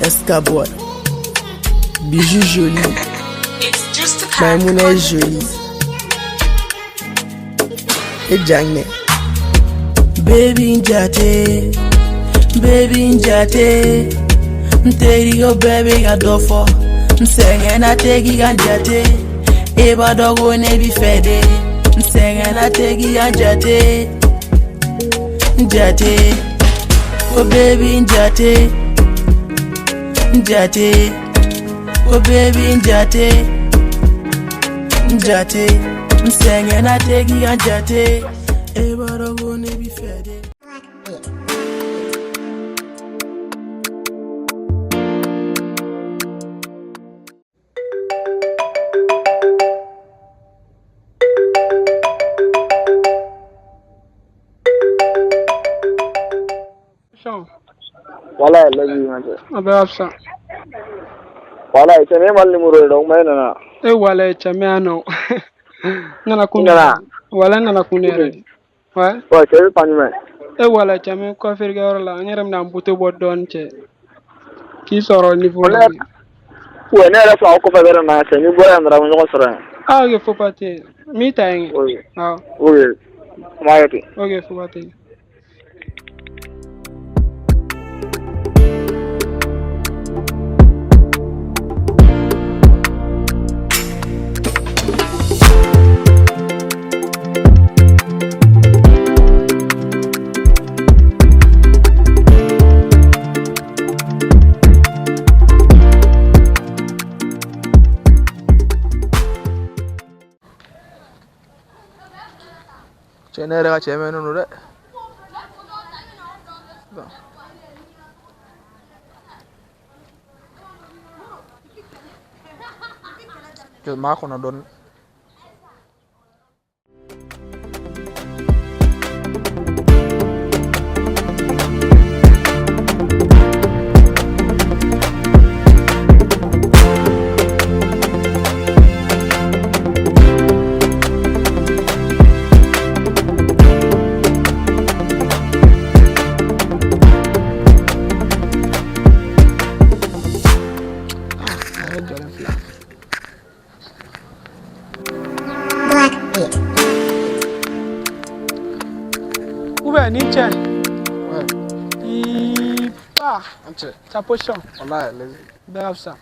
Escaboire, bijou joli, Maimouna jolie, et Jangné. Baby njate, mteri yo baby adofo, msenge na tegi ganjate, eba dogo ne bi fede, msenge na tegi ganjate, njate, oh baby njate, oh baby njate, msenge na tegi ganjate, eba dogo ne bi fede. Wala lagi manje. Abafsa. Wala ita ne malli muro da umma na. Wala ita me ano. Nana kunera. Wala nana kunera. Wa? Wa ke pani me. Wala ita me ko firga wala nyaram na mbuto bodon che. Ki soro niveau. Wa ne ra fa ko fa bere na se ni boya ndra mo ko sora. Ge faut pas te. Mi taeng. Ah. Oui. Ma yati. Okay, faut pas te. Chenere ka cheme no nure. Ke ma ko na don. Niche. Ipa. Chapochon. Wallahi lazi. Bafsa.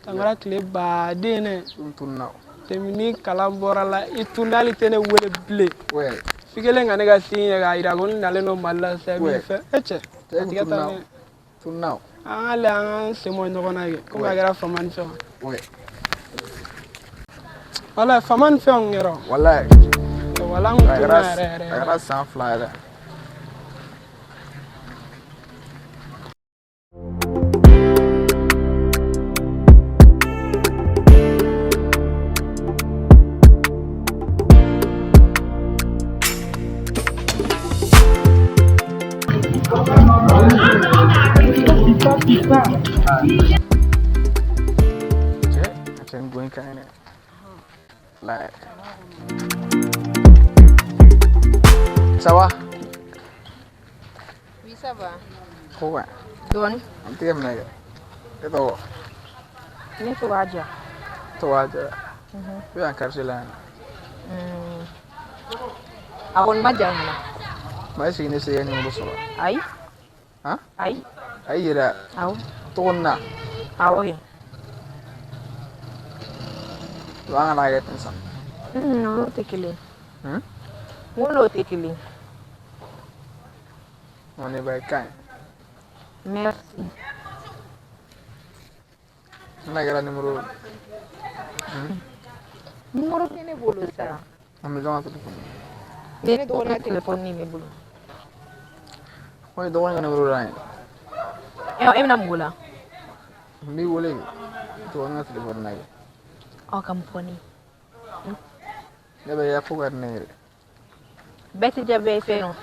Tamara kle ba dene. Tunna. Temini kalambora la itundali tene wele ble. Ouais. Fikele ngane ga sinya ga ira gon nale no malla sabi fe. Eche. Tunna. Ala semo ndogona ge. Ko ga gara faman fe. Ouais. Wala faman fe ngero. Wallahi. Wala ngara re. Agara sans fly. I'm going kind of like ça va? Oui, ça va. Quoi? Don? I'm team nigga. Get over. Ni tu aja. Tu aja. We are Carcelana. Akon majang. Mais sini saya ni mulut soal. Ai? Hah? Ai? Ai ira. Au. Tonna. Au ya. Wangan ayat insan. No tekili. Wono tekili. Mane baik kan. Merci. Negara ni mulut. Numero tiene bolo sa. Kami jangan telefon. Tiene dona telepon ni me bolo. Kau itu orang yang mulut lain. Em nam gula. Ni boleh. Itu orang telefon lagi. Oh kampuni. Dia bayar aku kan ni. Beti jabe feno.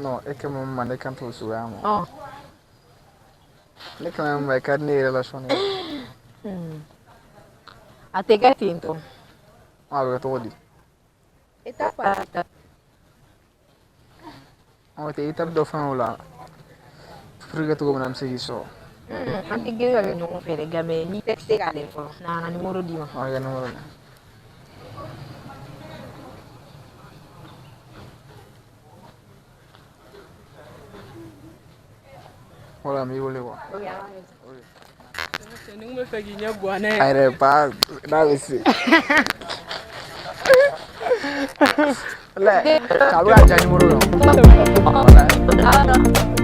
No, é que meu mãe cantou o suamo. Oh. É que meu mãe carne relacione. Até gatinho. Ah, bɛ tɔgɔ di? E t'a fɔ a ta. Ɔ tɛ étape dɔ fɛn o la pour que cogo min na an bɛ se k'i sɔrɔ. An tɛ girin ka kɛ ɲɔgɔn fɛ dɛ nka mɛ n'i tɛ se k'a lajɛ fɔlɔ na n ka nimoro d'i ma. Ɔ i ka numéro la. Voilà, n b'i wele quoi. Ni n bɛ fɛ k'i ɲɛ gan n'a ye. A yɛrɛ pa n'a bɛ se. K'a bɛ ka ja numéro la. Voilà.